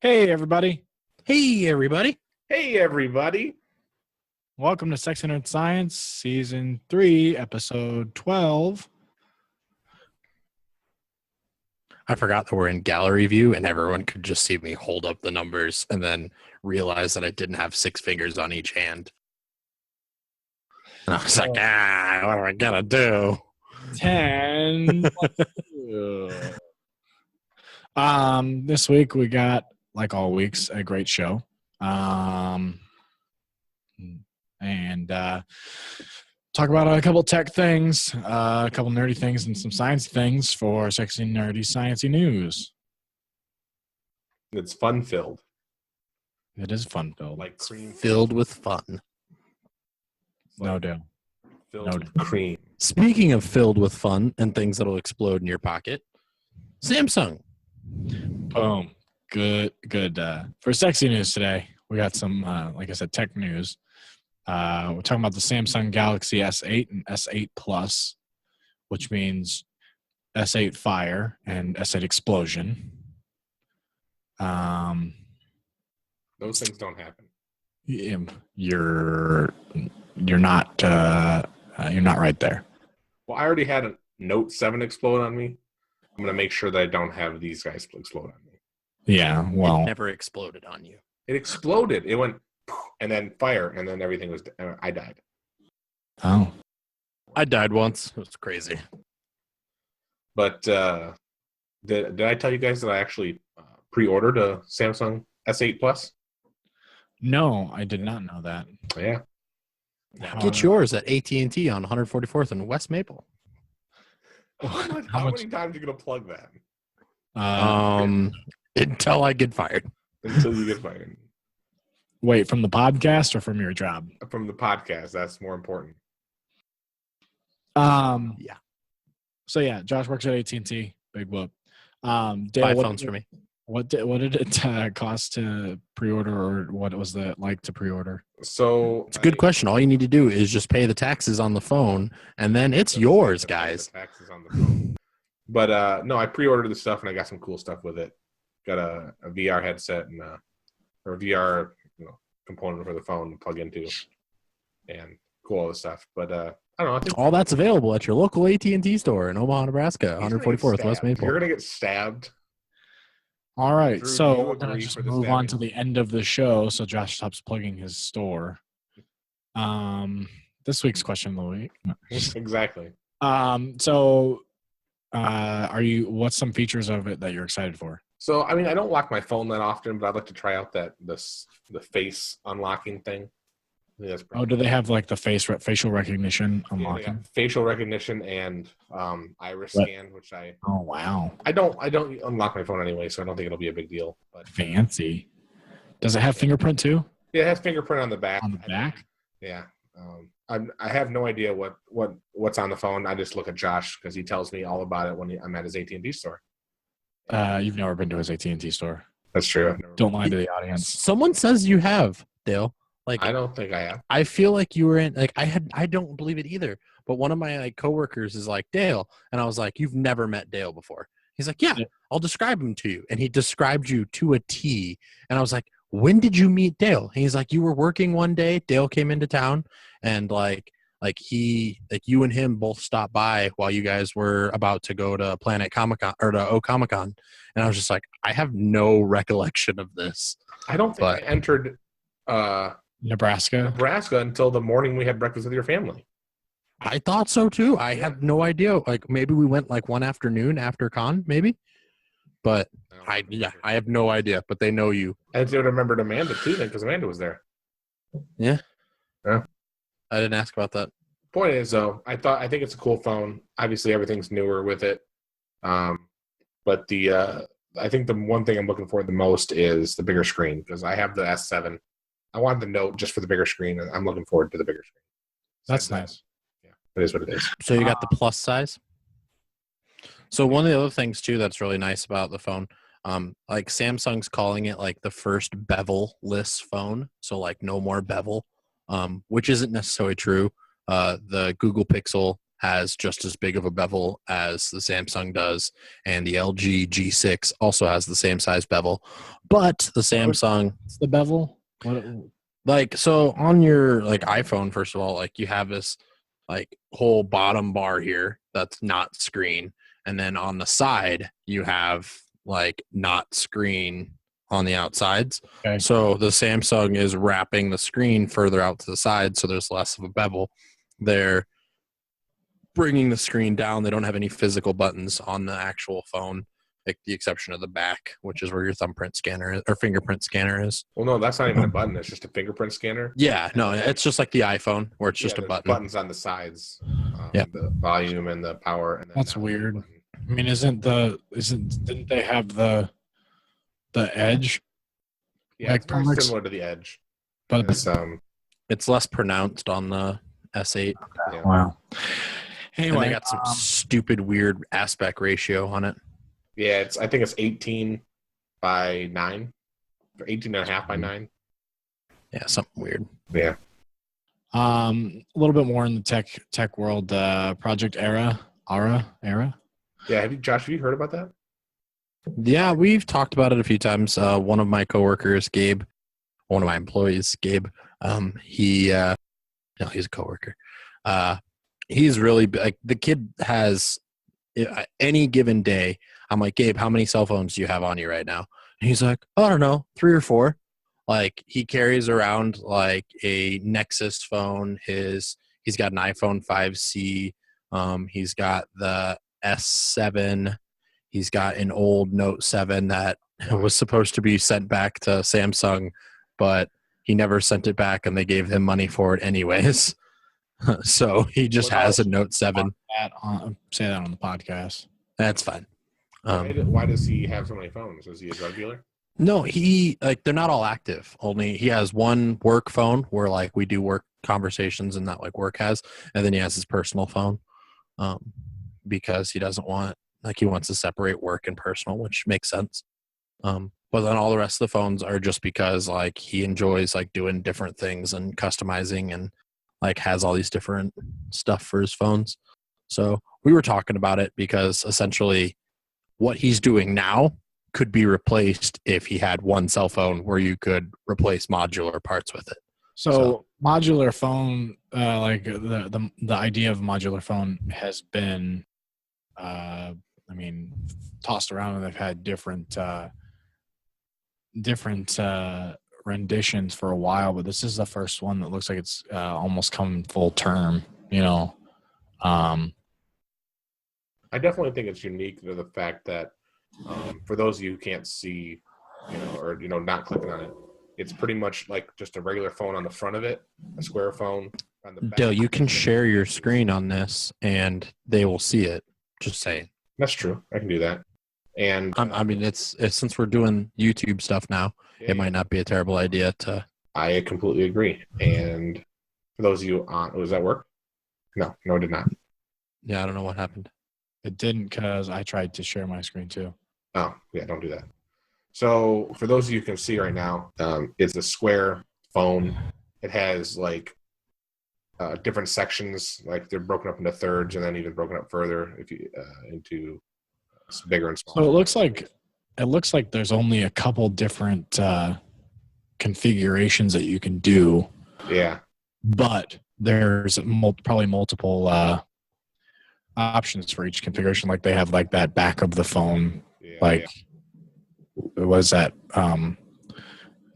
Hey, everybody. Hey, everybody. Hey, everybody. Welcome to SexyNerdScience, Season 3, Episode 12. I forgot that we're in gallery view and everyone could just see me hold up the numbers and then realize that I didn't have 6 fingers on each hand. And I was like, what am I going to do? 10. This week we got, like all weeks, a great show. And talk about a couple tech things, a couple nerdy things, and some science things for sexy, nerdy, sciencey news. It's fun-filled. It is fun-filled. Like cream. Filled with fun. No doubt. Filled with cream. Speaking of filled with fun and things that'll explode in your pocket, Samsung. Boom. Good. For sexy news today, we got some, like I said, tech news. We're talking about the Samsung Galaxy S8 and S8 Plus, which means S8 Fire and S8 Explosion. Those things don't happen. You're not right there. Well, I already had a Note 7 explode on me. I'm going to make sure that I don't have these guys explode on me. Yeah, well. It never exploded on you. It exploded. It went, and then fire, and then everything was, I died. Oh. I died once. It was crazy. But did I tell you guys that I actually pre-ordered a Samsung S8 Plus? No, I did not know that. Yeah. Get yours at AT&T on 144th and West Maple. How many times are you going to plug that? Until I get fired. Until you get fired. Wait, from the podcast or from your job? From the podcast. That's more important. Yeah. So yeah, Josh works at AT&T. Big whoop. Dale, 5 phones for me. What did it cost to pre-order, or what was it like to pre-order? So it's a good question. All you need to do is just pay the taxes on the phone, and then it's yours, guys. Taxes on the phone. But no, I pre-ordered the stuff, and I got some cool stuff with it. Got a VR headset and or a VR component for the phone to plug into, and cool other stuff. But I don't know. I think all that's available at your local AT&T store in Omaha, Nebraska, 144th West Maple. You're gonna get stabbed. All right, Drew, so we're gonna just move on to the end of the show, so Josh stops plugging his store. This week's question of the week. Exactly. So, what's some features of it that you're excited for? So, I mean, I don't lock my phone that often, but I'd like to try out the face unlocking thing. Do they have like the facial recognition unlocking? Yeah, facial recognition and iris scan, which Oh wow! I don't unlock my phone anyway, so I don't think it'll be a big deal. But fancy. Does it have fingerprint too? Yeah, it has fingerprint on the back. On the back? Yeah. I have no idea what's on the phone. I just look at Josh because he tells me all about it when I'm at his AT&T store. You've never been to his AT&T store. That's true. Don't lie to the audience. Someone says you have, Dale. Like, I don't think I have. I feel like you were in, like, I don't believe it either. But one of my coworkers is like, Dale. And I was like, you've never met Dale before. He's like, yeah, I'll describe him to you. And he described you to a T. And I was like, when did you meet Dale? And he's like, you were working one day. Dale came into town. And you and him both stopped by while you guys were about to go to Planet Comic-Con or to O-Comic-Con. And I was just like, I have no recollection of this. I don't think I entered Nebraska until the morning we had breakfast with your family. I thought so too. I have no idea. Like maybe we went like one afternoon after con, maybe. But I have no idea. But they know you. I would remembered Amanda too, then, because Amanda was there. Yeah. Yeah. I didn't ask about that. Point is, though, I think it's a cool phone. Obviously, everything's newer with it. But I think the one thing I'm looking for the most is the bigger screen, because I have the S7. I wanted the Note just for the bigger screen, and I'm looking forward to the bigger screen. That's nice. Yeah, it is what it is. So you got the plus size? So one of the other things, too, that's really nice about the phone, like Samsung's calling it like the first bevel-less phone, so like no more bevel, which isn't necessarily true. The Google Pixel has just as big of a bevel as the Samsung does, and the LG G6 also has the same size bevel. But the Samsung, What's the bevel? What? like, so on your like iPhone, first of all, like you have this like whole bottom bar here that's not screen, and then on the side you have like not screen on the outsides. Okay. So the Samsung is wrapping the screen further out to the side, so there's less of a bevel. They're bringing the screen down. They don't have any physical buttons on the actual phone, like the exception of the back, which is where your thumbprint scanner is, or fingerprint scanner is. Well, no, that's not even a button. It's just a fingerprint scanner. Yeah, no, it's just like the iPhone where it's just a there's button. buttons on the sides. Yeah. The volume and the power. And then That's weird. I mean, didn't they have the Edge? Yeah, like it's very products? similar to the Edge. But It's less pronounced on the S8. Yeah. wow. Anyway, I then, got some stupid weird aspect ratio on it. Yeah, I think it's 18 by 9, or 18 and a half by 9. Yeah, something weird. Yeah. A little bit more in the tech world. Project Era. Yeah, Josh, have you heard about that? Yeah, we've talked about it a few times. One of my coworkers, Gabe, one of my employees, Gabe, he's a coworker. He's really like the kid has any given day. I'm like, Gabe, how many cell phones do you have on you right now? And he's like, oh, I don't know, 3 or 4. Like he carries around like a Nexus phone. He's got an iPhone 5C. He's got the S7. He's got an old Note 7 that was supposed to be sent back to Samsung, but he never sent it back, and they gave him money for it anyways. So he just has a Note 7. Say that on the podcast. That's fine. Why does he have so many phones? Is he a drug dealer? No, they're not all active. Only he has one work phone where like we do work conversations and that like work has, and then he has his personal phone, because he doesn't want he wants to separate work and personal, which makes sense. But then all the rest of the phones are just because like he enjoys like doing different things and customizing and like has all these different stuff for his phones. So we were talking about it because essentially what he's doing now could be replaced if he had one cell phone where you could replace modular parts with it. So modular phone, like the idea of modular phone has been, tossed around, and they've had different renditions for a while, but this is the first one that looks like it's almost come full term. I definitely think it's unique to the fact that for those of you who can't see, or not clicking on it, it's pretty much like just a regular phone on the front of it, a square phone on the back. Dale, you can share your screen on this and they will see it. Just saying. That's true. I can do that. And it's since we're doing YouTube stuff now, it might not be a terrible idea to. I completely agree. And for those of you does that work? No, it did not. Yeah, I don't know what happened. It didn't, because I tried to share my screen too. Oh, yeah, don't do that. So for those of you who can see right now, it's a square phone. It has like different sections, like they're broken up into thirds and then even broken up further if you into bigger and smaller. So it looks like there's only a couple different configurations that you can do. Yeah. But there's probably multiple options for each configuration. Like they have like that back of the phone, was that not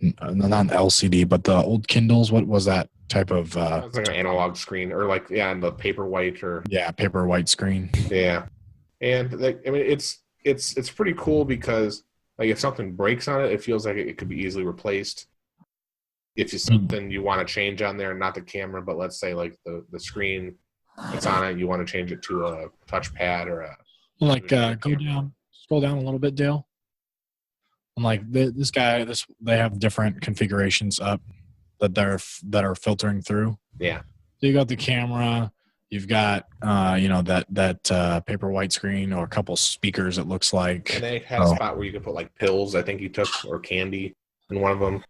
an LCD, but the old Kindles. What was that type of? It's like an analog screen, or like and the paper white, or paper white screen. Yeah, and it's pretty cool because like if something breaks on it, it feels like it could be easily replaced. If it's something you want to change on there, not the camera, but let's say like the screen that's on it, you want to change it to a touchpad or a scroll down a little bit, Dale. And like they have different configurations up that are filtering through. Yeah. So you got the camera, you've got that paper white screen, or a couple speakers. It looks like. And they had a spot where you could put like pills, I think you took, or candy in one of them.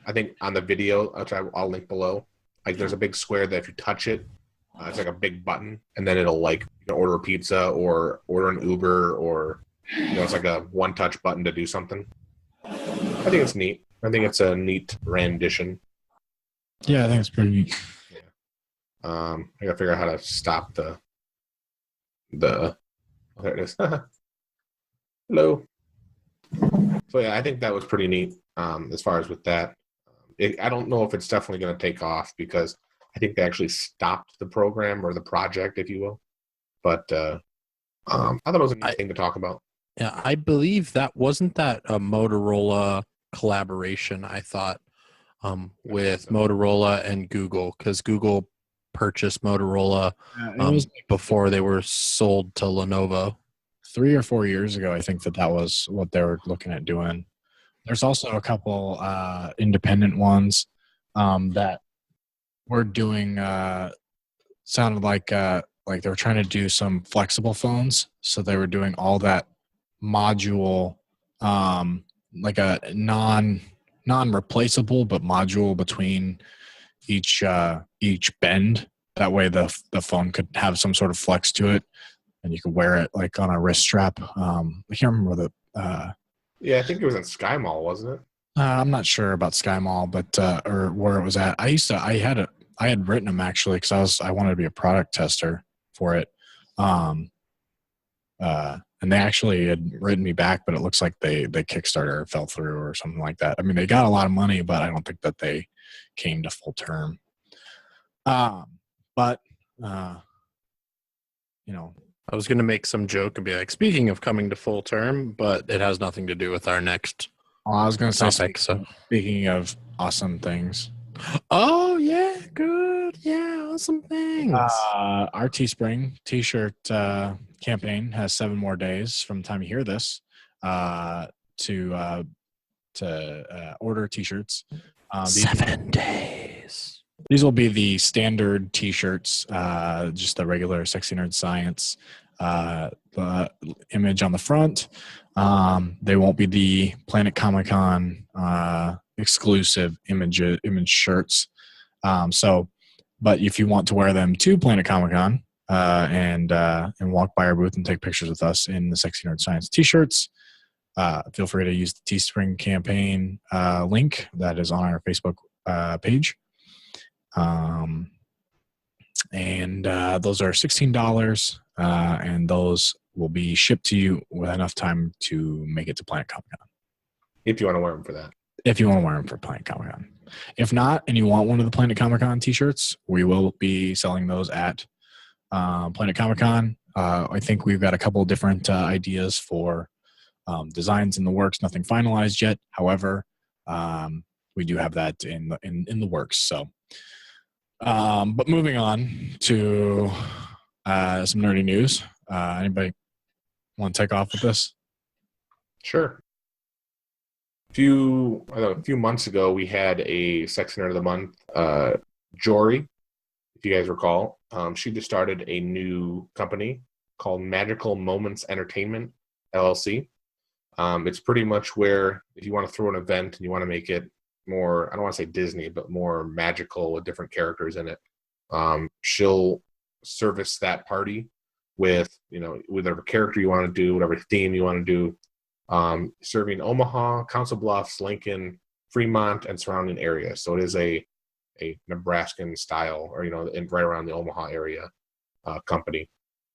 I think on the video, which I'll link below, like there's a big square that if you touch it, It's like a big button, and then it'll like you can order a pizza or order an Uber, or it's like a one-touch button to do something. I think it's neat. I think it's a neat rendition. Yeah, I think it's pretty neat. Yeah. I gotta figure out how to stop the. Oh, there it is. Hello. So yeah, I think that was pretty neat. As far as with that, I don't know if it's definitely going to take off because I think they actually stopped the program or the project, if you will. But I thought it was a neat thing to talk about. Yeah, I believe that wasn't that a Motorola collaboration. I thought with Motorola and Google, because Google purchased Motorola It was before they were sold to Lenovo. 3 or 4 years ago, I think that was what they were looking at doing. There's also a couple independent ones that were doing. Sounded like they were trying to do some flexible phones, so they were doing all that module, like a non-replaceable but module between each bend. That way, the phone could have some sort of flex to it, and you could wear it like on a wrist strap. I can't remember the. Yeah, I think it was in Sky Mall, wasn't it? I'm not sure about Sky Mall, but or where it was at. I had written them actually because I wanted to be a product tester for it, and they actually had written me back, but it looks like they Kickstarter fell through or something like that. I mean, they got a lot of money, but I don't think that they came to full term. But I was going to make some joke and be like, speaking of coming to full term, but it has nothing to do with our next I was going to say, topic. speaking of awesome things. Oh, yeah, good. Yeah, awesome things. Our TeeSpring T-shirt campaign has 7 more days from the time you hear this to order T-shirts. 7 days. These will be the standard T-shirts, just the regular SexyNerdScience the image on the front. They won't be the Planet Comic-Con exclusive image shirts. But if you want to wear them to Planet Comic-Con and walk by our booth and take pictures with us in the SexyNerdScience T-shirts, feel free to use the Teespring campaign link that is on our Facebook page. Those are $16, and those will be shipped to you with enough time to make it to Planet Comic-Con. If you want to wear them for that. If you want to wear them for Planet Comic-Con. If not, and you want one of the Planet Comic-Con T-shirts, we will be selling those at Planet Comic-Con. I think we've got a couple of different ideas for designs in the works. Nothing finalized yet. However, we do have that in the works. So, but moving on to some nerdy news. Anybody want to take off with this? Sure. A few months ago, we had a Sexy Nerd of the Month, Jorie, if you guys recall. She just started a new company called Magical Moments Entertainment, LLC. It's pretty much where if you want to throw an event and you want to make it more, I don't want to say Disney, but more magical with different characters in it, she'll service that party with, whatever character you want to do, whatever theme you want to do. Serving Omaha, Council Bluffs, Lincoln, Fremont, and surrounding areas. So it is a Nebraskan style, or right around the Omaha area company.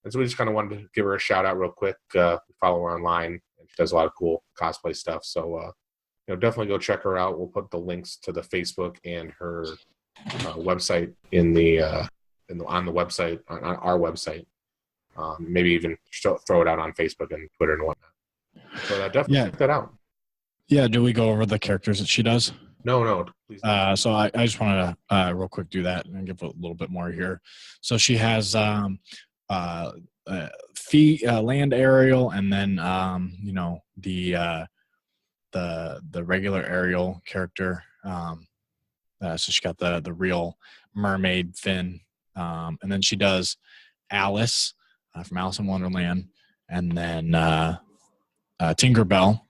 And so we just kind of wanted to give her a shout out real quick. We follow her online, and she does a lot of cool cosplay stuff. So definitely go check her out. We'll put the links to the Facebook and her website on the website on our website. Maybe even throw it out on Facebook and Twitter and whatnot. So definitely check that out. Yeah, do we go over the characters that she does? No, please. So I just wanted to real quick do that and give a little bit more here. So she has land aerial, and then the regular aerial character. So she got the real mermaid fin, and then she does Alice from Alice in Wonderland, and then Tinkerbell,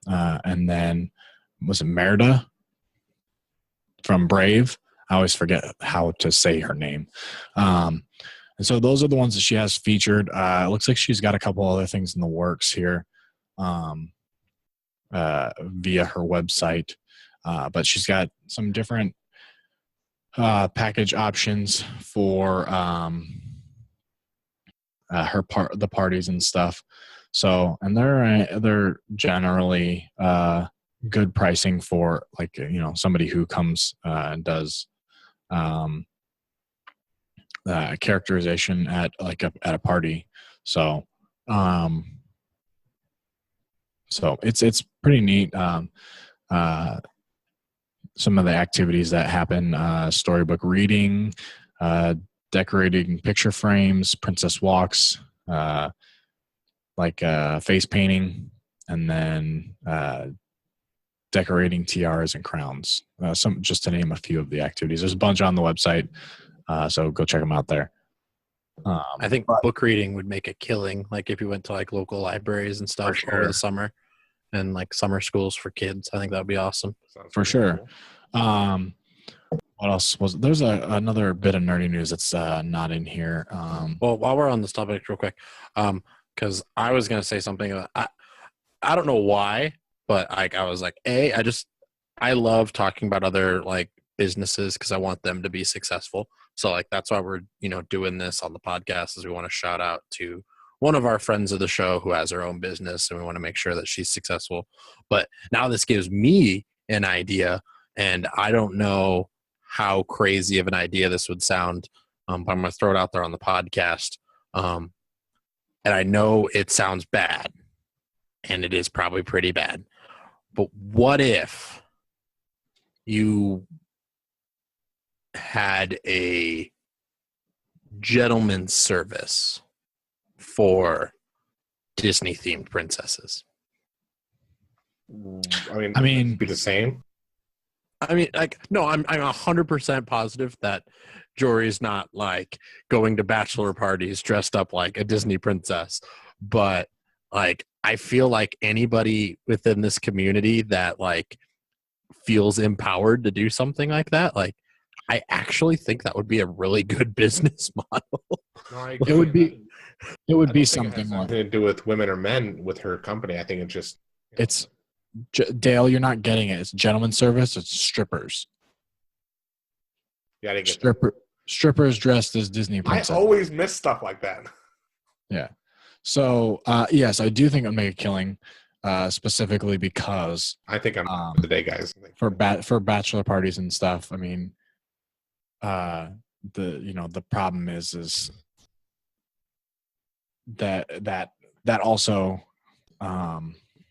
and then was it Merida from Brave? I always forget how to say her name. And so those are the ones that she has featured. It looks like she's got a couple other things in the works here via her website. But she's got some different package options for the parties and stuff. So, and they're generally good pricing for like, somebody who comes and does characterization at a party. So it's pretty neat. Some of the activities that happen, storybook reading, decorating picture frames, princess walks, face painting, and then decorating tiaras and crowns. Just to name a few of the activities. There's a bunch on the website, so go check them out there. I think book reading would make a killing, like if you went to like local libraries and stuff over the summer, and like summer schools for kids. I think that would be awesome. For sure. Cool. What else was there's another bit of nerdy news that's not in here. Well, while we're on this topic real quick, because I was going to say something. I don't know why, but I was like, I love talking about other like businesses because I want them to be successful. So like that's why we're doing this on the podcast, is we want to shout out to one of our friends of the show who has her own business, and we want to make sure that she's successful. But now this gives me an idea, and I don't know how crazy of an idea this would sound, but I'm going to throw it out there on the podcast. And I know it sounds bad, and it is probably pretty bad. But what if you had a gentleman's service for Disney-themed princesses? I mean, it'd be the same. I mean, like, no, I'm 100% positive that Jorie's not like going to bachelor parties dressed up like a Disney princess, but like I feel like anybody within this community that like feels empowered to do something like that, like I actually think that would be a really good business model. No, it would be something it has nothing to do with women or men with her company. I think it's Dale, you're not getting it. It's gentleman service. It's strippers. Yeah, I didn't get strippers dressed as Disney princesses. I always miss stuff like that. Yeah. So yes, I do think it'll make a killing, specifically because I think I'm for the day, guys. For bachelor parties and stuff. I mean, the problem is that also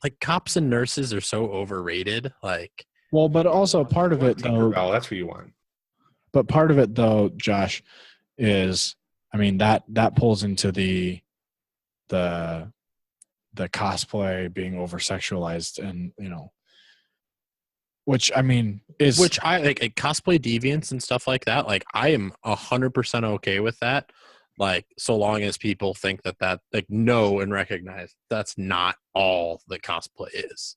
like cops and nurses are so overrated. Like, well, but also part of it though. Oh, that's what you want. But part of it though, Josh, is I mean that pulls into the cosplay being over sexualized, and which I mean is which I like cosplay deviants and stuff like that. Like I am 100% okay with that. Like so long as people think that like know and recognize that's not all that cosplay is.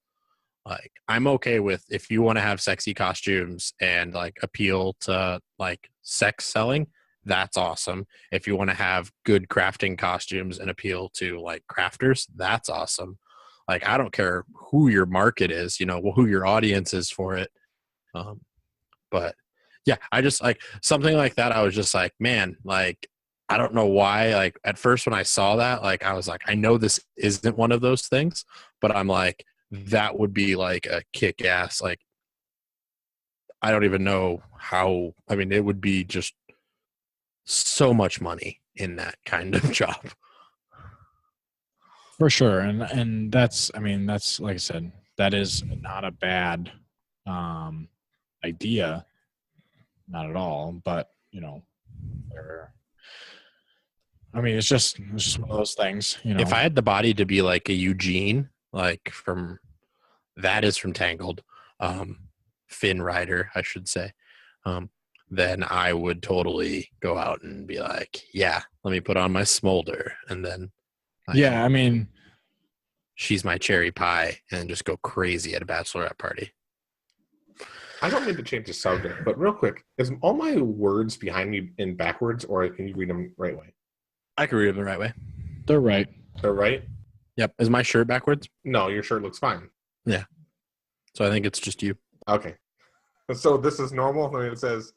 Like I'm okay with if you want to have sexy costumes and like appeal to like sex selling, that's awesome. If you want to have good crafting costumes and appeal to like crafters, that's awesome. Like I don't care who your market is, who your audience is for it. But yeah, I just like something like that. I was just like, man, like I don't know why. Like at first when I saw that, like I was like, I know this isn't one of those things, but I'm like, that would be like a kick-ass. Like I don't even know how. I mean, it would be just so much money in that kind of job. For sure, and that's like I said, that is not a bad idea, not at all. But it's just one of those things. If I had the body to be like a Eugene, like from Tangled, Finn Rider, I should say, then I would totally go out and be like, yeah, let me put on my smolder, and then she's my cherry pie, and just go crazy at a bachelorette party. I don't mean to change the subject, but real quick, is all my words behind me in backwards, or can you read them right way? I can read them the right way. They're right. They're right? Yep. Is my shirt backwards? No, your shirt looks fine. Yeah. So I think it's just you. Okay. So this is normal? I mean, it says,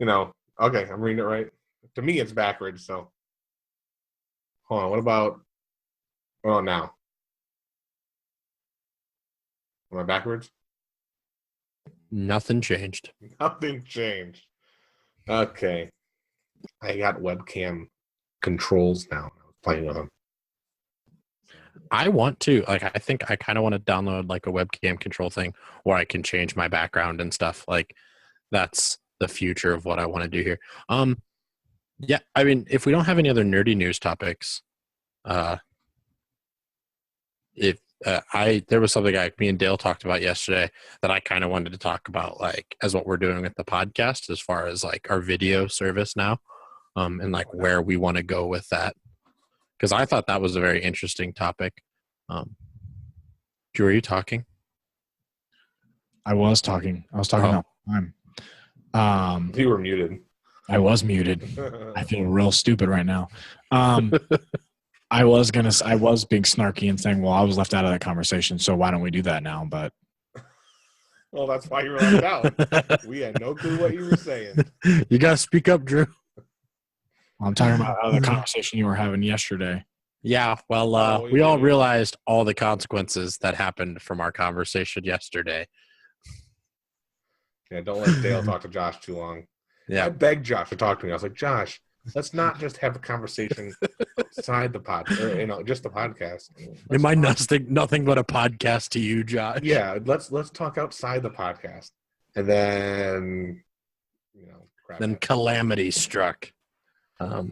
okay, I'm reading it right. To me, it's backwards, so. Hold on, what about now? Am I backwards? Nothing changed. Nothing changed. Okay. I got webcam controls now. I was playing with them. I want to, I think I kind of want to download like a webcam control thing where I can change my background and stuff. Like that's the future of what I want to do here. Yeah, I mean, if we don't have any other nerdy news topics, there was something me and Dale talked about yesterday that I kind of wanted to talk about, like as what we're doing with the podcast, as far as like our video service now, and like where we want to go with that. Because I thought that was a very interesting topic. Drew, are you talking? I was talking all the time. You were muted. I was muted. I feel real stupid right now. I was being snarky and saying, well, I was left out of that conversation, so why don't we do that now? But well, that's why you were left out. We had no clue what you were saying. You got to speak up, Drew. I'm talking about the conversation you were having yesterday. Yeah, well, we all realized all the consequences that happened from our conversation yesterday. Yeah, don't let Dale talk to Josh too long. Yeah, I begged Josh to talk to me. I was like, Josh, let's not just have a conversation outside the podcast, or, just the podcast. Am I nothing but a podcast to you, Josh? Yeah, let's talk outside the podcast. And then, then calamity struck.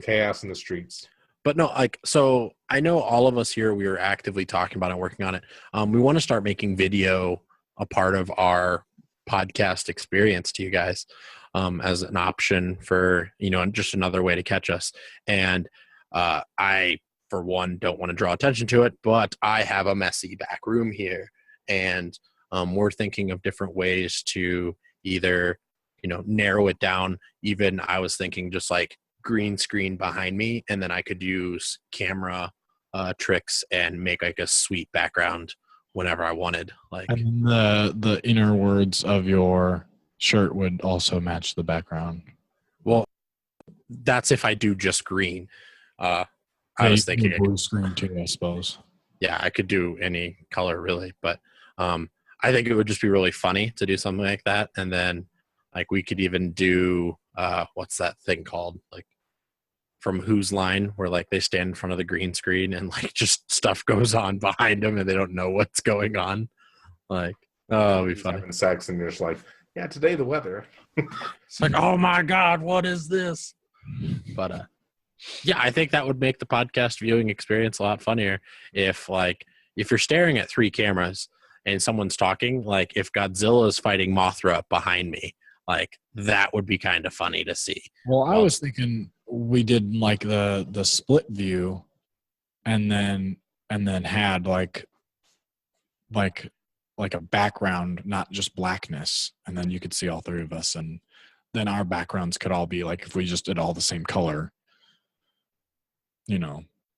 Chaos in the streets. But no, so I know all of us here, we are actively talking about it and working on it. We want to start making video a part of our podcast experience to you guys, as an option for, just another way to catch us. And I, for one, don't want to draw attention to it, but I have a messy back room here. And we're thinking of different ways to either, narrow it down. Even I was thinking just like green screen behind me, and then I could use camera tricks and make like a sweet background whenever I wanted. And the inner words of your shirt would also match the background. Well, that's if I do just green. I was thinking blue screen too, I suppose. Yeah, I could do any color really, but I think it would just be really funny to do something like that. And then like we could even do what's that thing called? Like from Whose Line, where like they stand in front of the green screen and like just stuff goes on behind them and they don't know what's going on. Like, oh, it'd be funny. Having sex and you're just like, yeah, today the weather. It's like, oh my God, what is this? But yeah, I think that would make the podcast viewing experience a lot funnier if you're staring at three cameras and someone's talking, like if Godzilla is fighting Mothra behind me, like that would be kind of funny to see. Well, I was thinking we did like the split view and then had like a background, not just blackness, and then you could see all three of us, and then our backgrounds could all be like if we just did all the same color,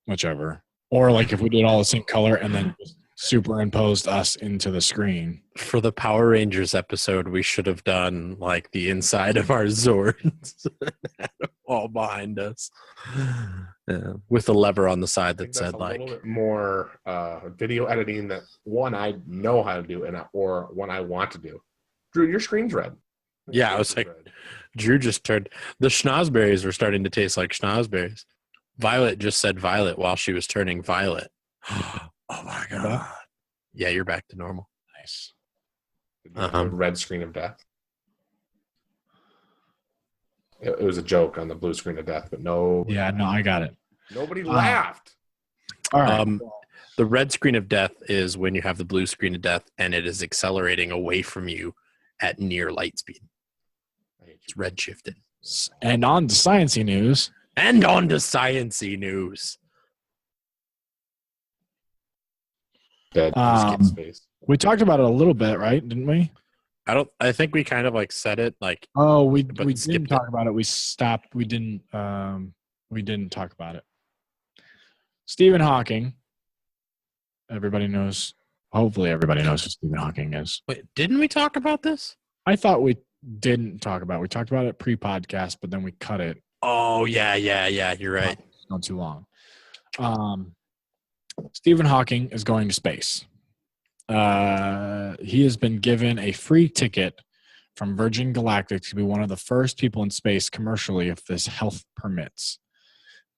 whichever. Or like if we did all the same color and then just superimposed us into the screen. For the Power Rangers episode, we should have done like the inside of our Zords all behind us, with a lever on the side that said like a little bit more video editing that one I know how to do or one I want to do. Drew, your screen's red. Yeah, I was like, red. Drew just turned. The schnozberries were starting to taste like schnozberries. Violet just said violet while she was turning violet. Oh my God. Yeah, you're back to normal. Nice. The red screen of death. It was a joke on the blue screen of death, but no. Yeah, no, I got it. Nobody laughed. All right. The red screen of death is when you have the blue screen of death and it is accelerating away from you at near light speed. It's red shifted. And on to sciencey news. Dead space. We talked about it a little bit, right? Didn't we? I think we kind of like said it like. Oh, we But didn't skipped talk about it. We stopped. We didn't talk about it. Stephen Hawking. Everybody knows. Hopefully, everybody knows who Stephen Hawking is. Wait, didn't we talk about this? I thought we didn't talk about it. We talked about it pre-podcast, but then we cut it. Oh yeah. You're right. Not too long. Stephen Hawking is going to space. He has been given a free ticket from Virgin Galactic to be one of the first people in space commercially if this health permits.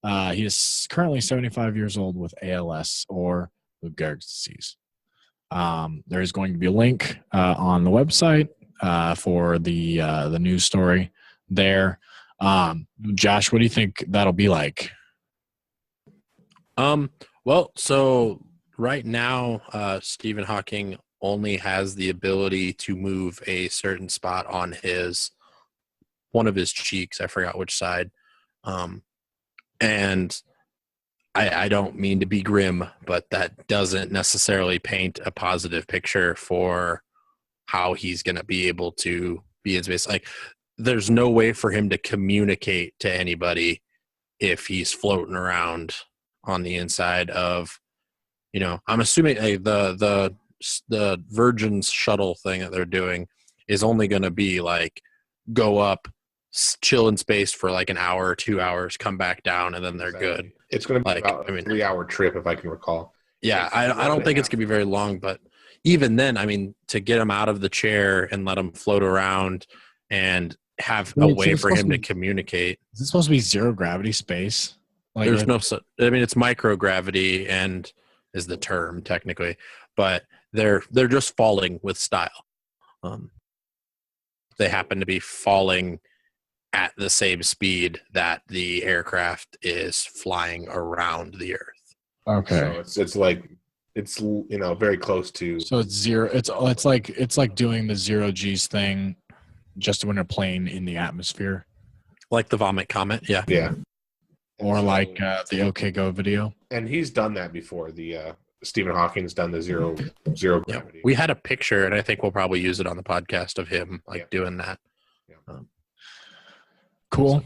He is currently 75 years old with ALS or Lou Gehrig's disease. There is going to be a link on the website for the news story there. Josh, what do you think that'll be like? Well, so right now, Stephen Hawking only has the ability to move a certain spot on one of his cheeks. I forgot which side. And I don't mean to be grim, but that doesn't necessarily paint a positive picture for how he's going to be able to be in space. Like, there's no way for him to communicate to anybody if he's floating around on the inside of, I'm assuming the Virgin's shuttle thing that they're doing is only going to be like go up, chill in space for like an hour or 2 hours, come back down, and then they're good. It's going to be about a 3-hour trip, if I can recall. Yeah, I don't think it's going to be very long, but even then, I mean, to get him out of the chair and let him float around and have a way for him to communicate. Is this supposed to be zero gravity space? Like, there's no, I mean, it's microgravity and is the term technically, but they're just falling with style. They happen to be falling at the same speed that the aircraft is flying around the Earth. Okay. So it's very close to. So it's zero. It's like doing the zero G's thing, just when they're playing in the atmosphere. Like the vomit comet, yeah. Yeah. Or like the OK Go video. And he's done that before. Stephen Hawking's done the zero gravity. Yeah. We had a picture, and I think we'll probably use it on the podcast of him doing that. Yeah. Cool.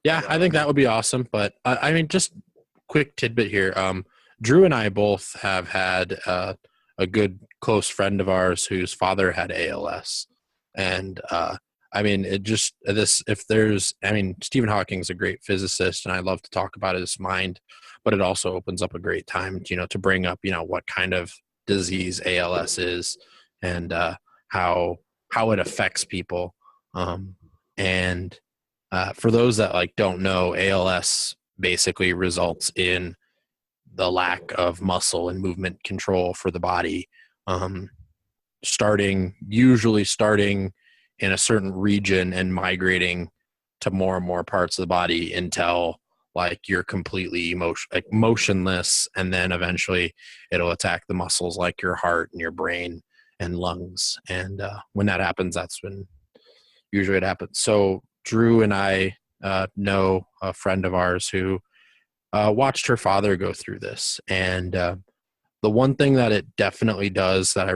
Yeah, I think that would be awesome. But I mean, just quick tidbit here. Drew and I both have had a good close friend of ours whose father had ALS, and I mean, Stephen Hawking's a great physicist, and I love to talk about his mind, but it also opens up a great time, to bring up, what kind of disease ALS is and how it affects people. And for those that don't know, ALS basically results in the lack of muscle and movement control for the body, starting in a certain region and migrating to more and more parts of the body until you're completely motionless, and then eventually it'll attack the muscles like your heart and your brain and lungs. And when that happens, that's when usually it happens. So Drew and I know a friend of ours who watched her father go through this, and the one thing that it definitely does that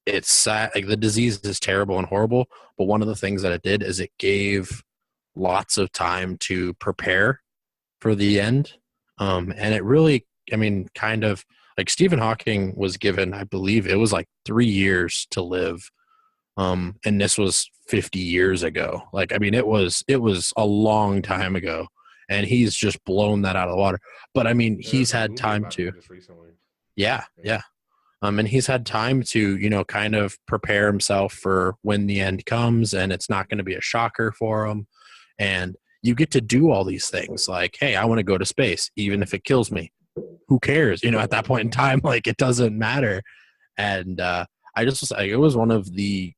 it's sad. The disease is terrible and horrible, but one of the things that it did is it gave lots of time to prepare for the end. And it really, kind of Stephen Hawking was given, I believe it was 3 years to live. And this was 50 years ago. It was a long time ago, and he's just blown that out of the water. But he's had time to, yeah. And he's had time to, kind of prepare himself for when the end comes, and it's not going to be a shocker for him. And you get to do all these things hey, I want to go to space, even if it kills me. Who cares? At that point in time, it doesn't matter. And I just was it was one of the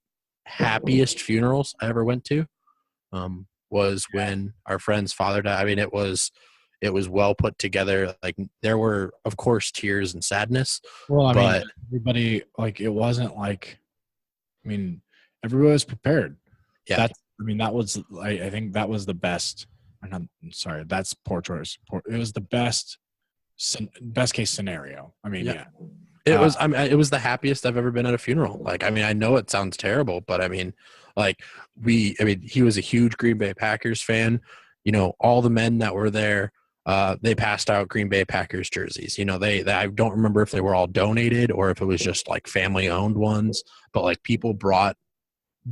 happiest funerals I ever went to, was when our friend's father died. It was well put together. There were, of course, tears and sadness. Well, everybody, it wasn't everybody was prepared. Yeah. That was, I think that was the best. Sorry, that's poor choice. It was the best case scenario. Yeah. It was, I mean, it was the happiest I've ever been at a funeral. Like, I mean, I know it sounds terrible, but I mean, like he was a huge Green Bay Packers fan. You know, all the men that were there, they passed out Green Bay Packers jerseys. You know, they I don't remember if they were all donated or if it was just like family owned ones, but like people brought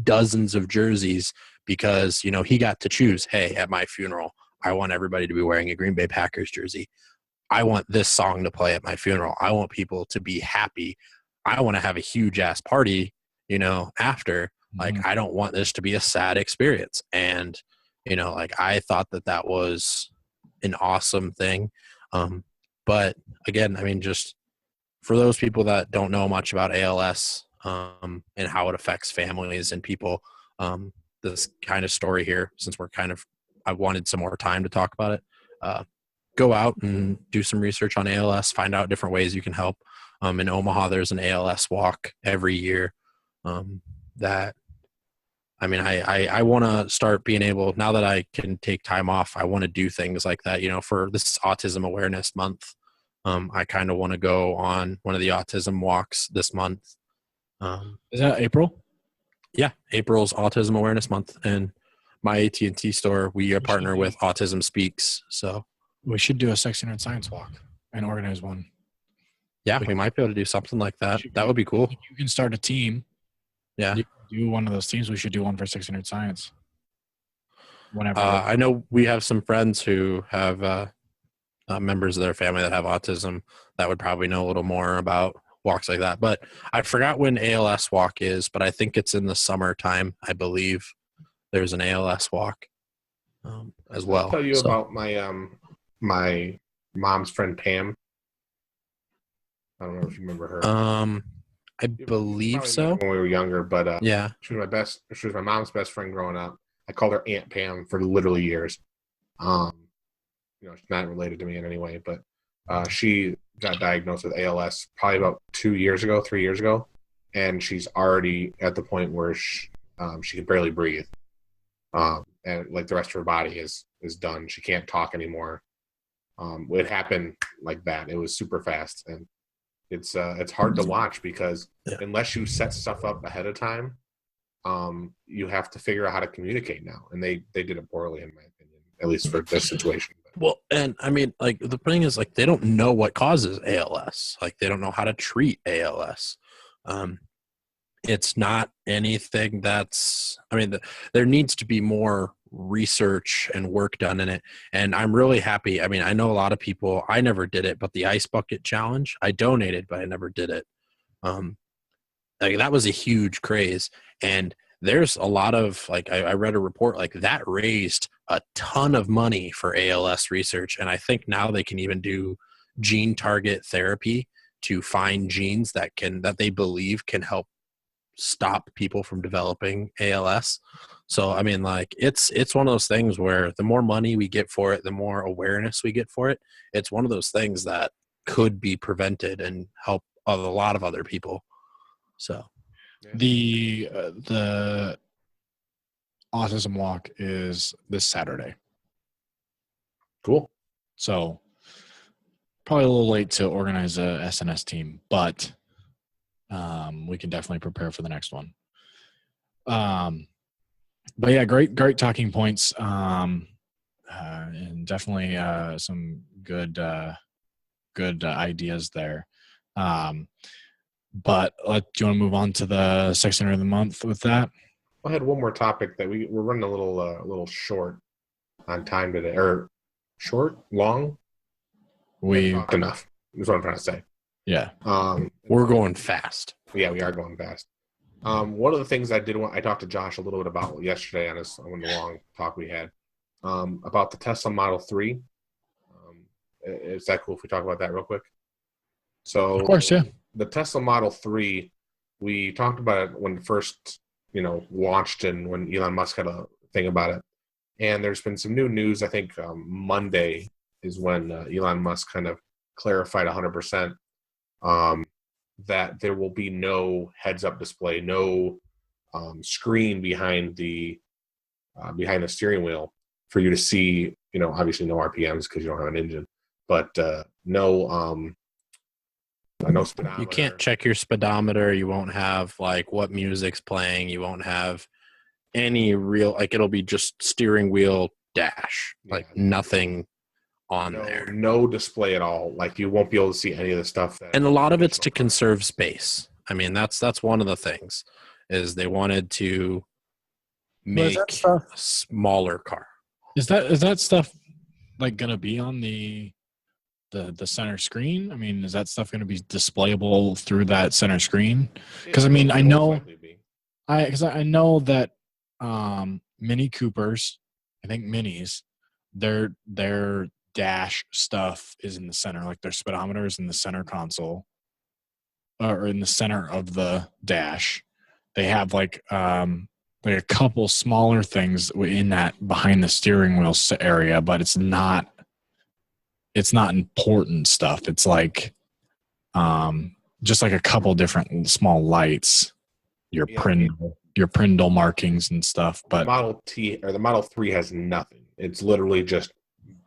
dozens of jerseys because, you know, he got to choose, hey, at my funeral, I want everybody to be wearing a Green Bay Packers jersey. I want this song to play at my funeral. I want people to be happy. I want to have a huge ass party, you know, after. Like, I don't want this to be a sad experience. And, you know, like, I thought that that was an awesome thing. But again, I mean, just for those people that don't know much about ALS and how it affects families and people, this kind of story here, since I wanted some more time to talk about it. Go out and do some research on ALS, find out different ways you can help. In Omaha, there's an ALS walk every year that, I mean, I want to start being able, now that I can take time off, I want to do things like that, you know, for this Autism Awareness Month. I kind of want to go on one of the autism walks this month. Is that April? Yeah, April's Autism Awareness Month. And my AT&T store, we partner with Autism Speaks, so. We should do a Sexy Nerd Science walk and organize one. Yeah, we might be able to do something like that. That would be cool. You can start a team. Yeah. You can do one of those teams. We should do one for Sexy Nerd Science. Whenever. I know we have some friends who have members of their family that have autism that would probably know a little more about walks like that. But I forgot when ALS walk is, but I think it's in the summertime. I believe there's an ALS walk as well. I'll tell you about my mom's friend Pam. I don't know if you remember her. I believe so. When we were younger, but yeah, she was my mom's best friend growing up. I called her Aunt Pam for literally years. You know, she's not related to me in any way, but she got diagnosed with ALS probably about 3 years ago, and she's already at the point where she can barely breathe, and like the rest of her body is done. She can't talk anymore. It happened like that. It was super fast, and it's hard to watch because unless you set stuff up ahead of time, you have to figure out how to communicate now, and they did it poorly, in my opinion, at least for this situation. Well, and I mean, like, the thing is, like, they don't know what causes ALS. Like, they don't know how to treat ALS. It's not anything that's, I mean, there needs to be more research and work done in it. And I'm really happy. I mean, I know a lot of people, I never did it, but the ice bucket challenge, I donated, but I never did it. Like, that was a huge craze. And there's a lot of, like, I read a report, like, that raised a ton of money for ALS research. And I think now they can even do gene target therapy to find genes that they believe can help stop people from developing ALS. So, I mean, like, it's one of those things where the more money we get for it, the more awareness we get for it. It's one of those things that could be prevented and help a lot of other people. So the autism walk is this Saturday. Cool. So probably a little late to organize a SNS team, but we can definitely prepare for the next one. But yeah, great talking points, and definitely some good ideas there. But do you want to move on to the Sex Nerd of the Month with that? I had one more topic that we're running a little short on time today, or long. We talked enough. Is what I'm trying to say. Yeah. We're going fast. Yeah, we are going fast. One of the things I talked to Josh a little bit about yesterday on the long talk we had about the Tesla Model 3. Is that cool if we talk about that real quick? So, of course, yeah. The Tesla Model 3, we talked about it when it first, launched, and when Elon Musk had a thing about it. And there's been some new news. I think Monday is when Elon Musk kind of clarified 100% that there will be no heads-up display, no screen behind the steering wheel for you to see. Obviously no RPMs because you don't have an engine, but no No speedometer. You can't check your speedometer. You won't have like what music's playing. You won't have any real, like it'll be just steering wheel dash, like nothing on there. No display at all. Like you won't be able to see any of the stuff. And a lot of it's to conserve space. I mean, that's one of the things is they wanted to make a smaller car. Is that stuff like going to be on the center screen? I mean, is that stuff going to be displayable through that center screen? Because I mean, I know that Mini Coopers, I think Minis, their dash stuff is in the center, like their speedometer is in the center console or in the center of the dash. They have like a couple smaller things in that behind the steering wheel area, but it's not important stuff. It's like just like a couple different small lights, your Prindle markings and stuff. But Model T or the Model 3 has nothing. It's literally just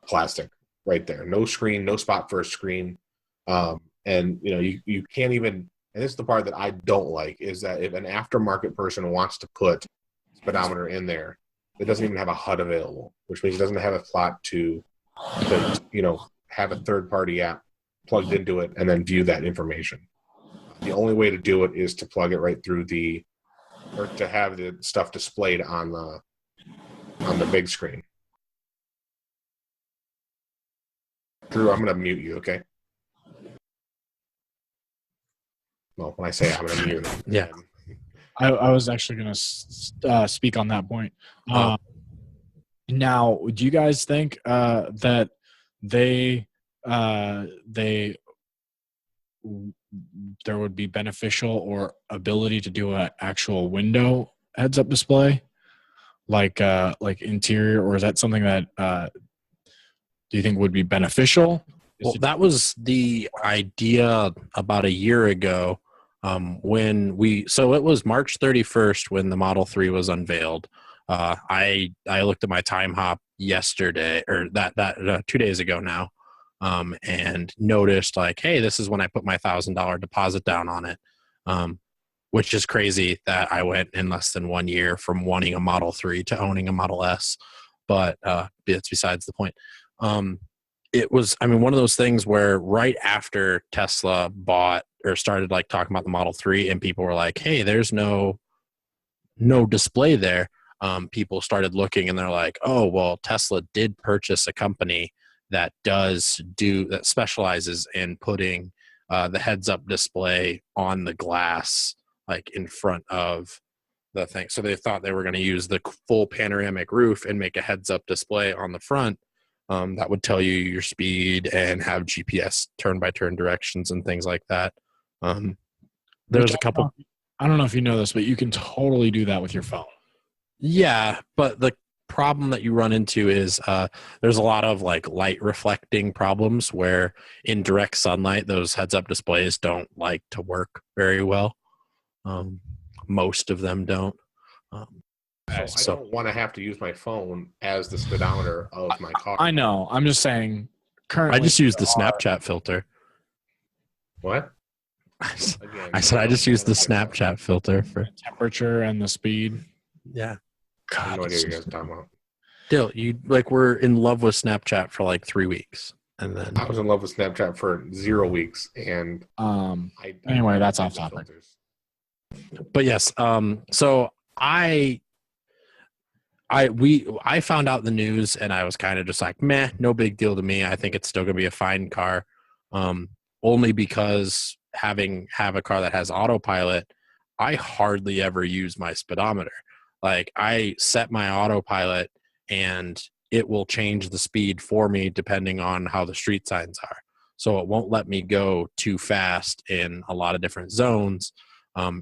plastic right there. No screen, no spot for a screen. And you can't even, and this is the part that I don't like, is that if an aftermarket person wants to put speedometer in there, it doesn't even have a HUD available, which means it doesn't have a slot to have a third-party app plugged into it and then view that information. The only way to do it is to plug it right through or to have the stuff displayed on the big screen. Drew, I'm going to mute you, okay? Well, when I say I'm going to mute you. Yeah. I was actually going to speak on that point. Now, do you guys think that there would be beneficial or ability to do an actual window heads-up display, like interior, or is that something that do you think would be beneficial? Well, that was the idea about a year ago. So it was March 31st when the Model 3 was unveiled. I looked at my time hop yesterday, or that 2 days ago now, and noticed like, hey, this is when I put my $1,000 deposit down on it, which is crazy that I went in less than 1 year from wanting a Model 3 to owning a Model S. But it's besides the point. It was, I mean, one of those things where right after Tesla bought or started like talking about the Model 3 and people were like, hey, there's no display there. People started looking and they're like, oh, well, Tesla did purchase a company that specializes in putting the heads up display on the glass, like in front of the thing. So they thought they were going to use the full panoramic roof and make a heads up display on the front. That would tell you your speed and have GPS turn-by-turn directions and things like that. There's a couple. I don't know if you know this, but you can totally do that with your phone. Yeah, but the problem that you run into is there's a lot of like light reflecting problems where in direct sunlight, those heads-up displays don't like to work very well. Most of them don't. So I don't want to have to use my phone as the speedometer of my car. I know. I'm just saying. Currently, I just use the Snapchat filter. What? Again, I said I just use the Snapchat filter for temperature and the speed. Yeah. I have no idea what you guys are talking about. Still, you were in love with Snapchat for like 3 weeks, and then I was in love with Snapchat for 0 weeks, and anyway, that's off topic. But yes, so I found out the news and I was kind of just like, meh, no big deal to me. I think it's still going to be a fine car. Only because have a car that has autopilot, I hardly ever use my speedometer. Like I set my autopilot and it will change the speed for me depending on how the street signs are. So it won't let me go too fast in a lot of different zones.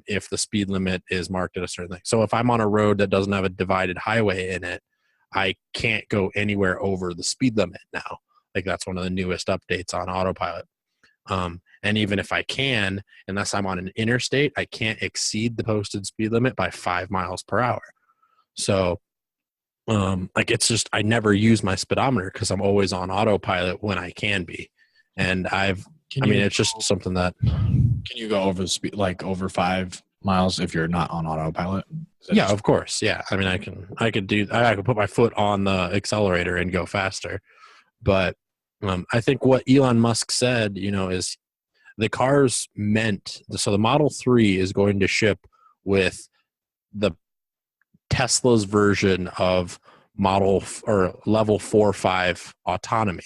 If the speed limit is marked at a certain thing. So if I'm on a road that doesn't have a divided highway in it, I can't go anywhere over the speed limit now. Like that's one of the newest updates on autopilot. And even if I can, unless I'm on an interstate, I can't exceed the posted speed limit by 5 miles per hour. So it's just, I never use my speedometer because I'm always on autopilot when I can be. And I've Can I mean, you it's just something that. can you go over the speed, like over 5 miles if you're not on autopilot? Is that Yeah, just- of course. Yeah, I mean, I could put my foot on the accelerator and go faster, but I think what Elon Musk said, is the car's so the Model 3 is going to ship with the Tesla's version of or level 4-5 autonomy,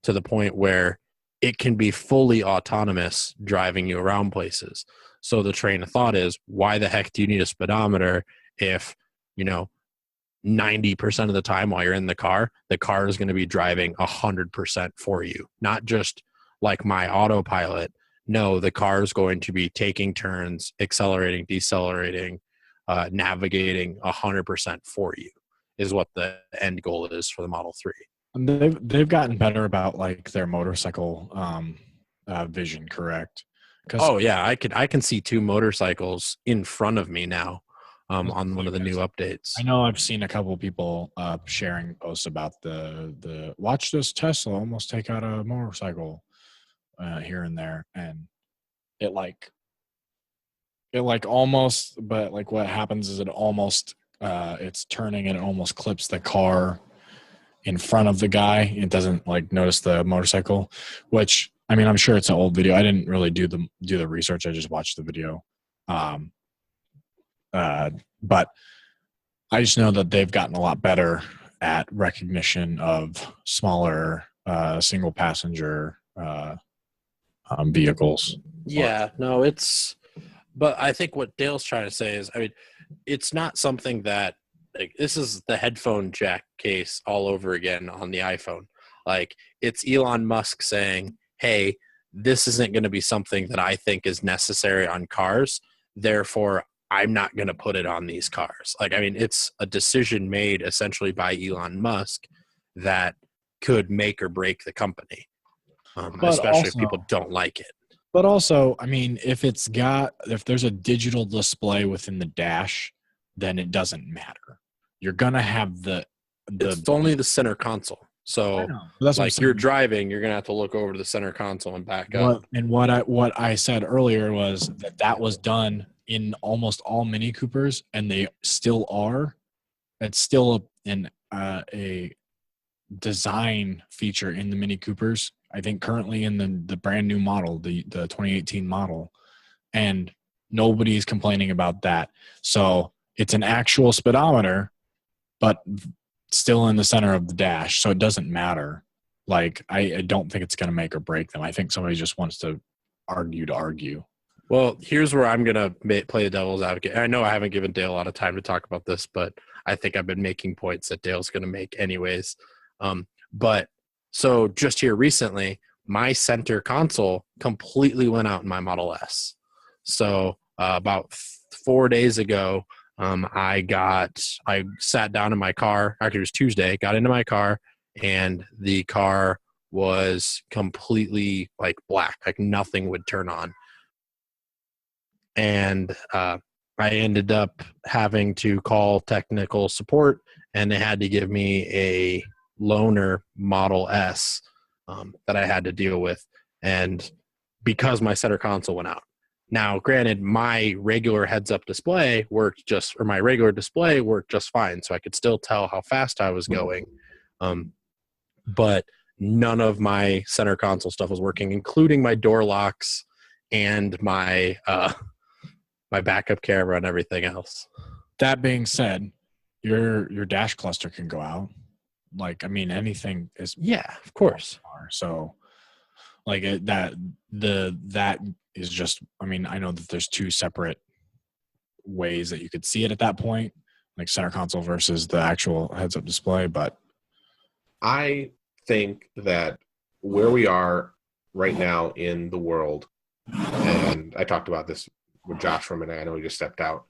to the point where it can be fully autonomous driving you around places. So the train of thought is, why the heck do you need a speedometer if 90% of the time while you're in the car is going to be driving 100% for you, not just like my autopilot. No, the car is going to be taking turns, accelerating, decelerating, navigating 100% for you, is what the end goal is for the Model 3. And they've gotten better about like their motorcycle vision, correct? Oh yeah, I can see 2 motorcycles in front of me now on one of the new updates. I know I've seen a couple of people sharing posts about the watch this Tesla almost take out a motorcycle here and there, and it almost, but like what happens is it almost it's turning and it almost clips the car in front of the guy. It doesn't like notice the motorcycle, which I mean, I'm sure it's an old video. I didn't really do the research. I just watched the video. But I just know that they've gotten a lot better at recognition of smaller single passenger vehicles. Yeah, no, but I think what Dale's trying to say is, I mean, it's not something that, like, this is the headphone jack case all over again on the iPhone. Like, it's Elon Musk saying, hey, this isn't going to be something that I think is necessary on cars. Therefore, I'm not going to put it on these cars. Like, I mean, it's a decision made essentially by Elon Musk that could make or break the company, especially if people don't like it. But also, I mean, if there's a digital display within the dash, then it doesn't matter. You're gonna have it's only the center console. So that's like you're driving, you're gonna have to look over to the center console and back up. And what I said earlier was that was done in almost all Mini Coopers, and they still are. It's still a design feature in the Mini Coopers. I think currently in the brand new model, the 2018 model, and nobody's complaining about that. So it's an actual speedometer, but still in the center of the dash, so it doesn't matter. Like, I don't think it's going to make or break them. I think somebody just wants to argue. Well, here's where I'm going to play the devil's advocate. I know I haven't given Dale a lot of time to talk about this, but I think I've been making points that Dale's going to make anyways. But so just here recently, my center console completely went out in my Model S. So about 4 days ago, I sat down in my car. Actually, it was Tuesday. Got into my car, and the car was completely like black, like nothing would turn on. And I ended up having to call technical support, and they had to give me a loaner Model S that I had to deal with, and because my center console went out. Now, granted, my regular heads-up display my regular display worked just fine, so I could still tell how fast I was going. But none of my center console stuff was working, including my door locks and my my backup camera and everything else. That being said, your dash cluster can go out. Like, I mean, anything is. Yeah, of course. So, like that is just. I mean, I know that there's 2 separate ways that you could see it at that point, like center console versus the actual heads-up display. But I think that where we are right now in the world, and I talked about this with Josh for a minute. I know he just stepped out.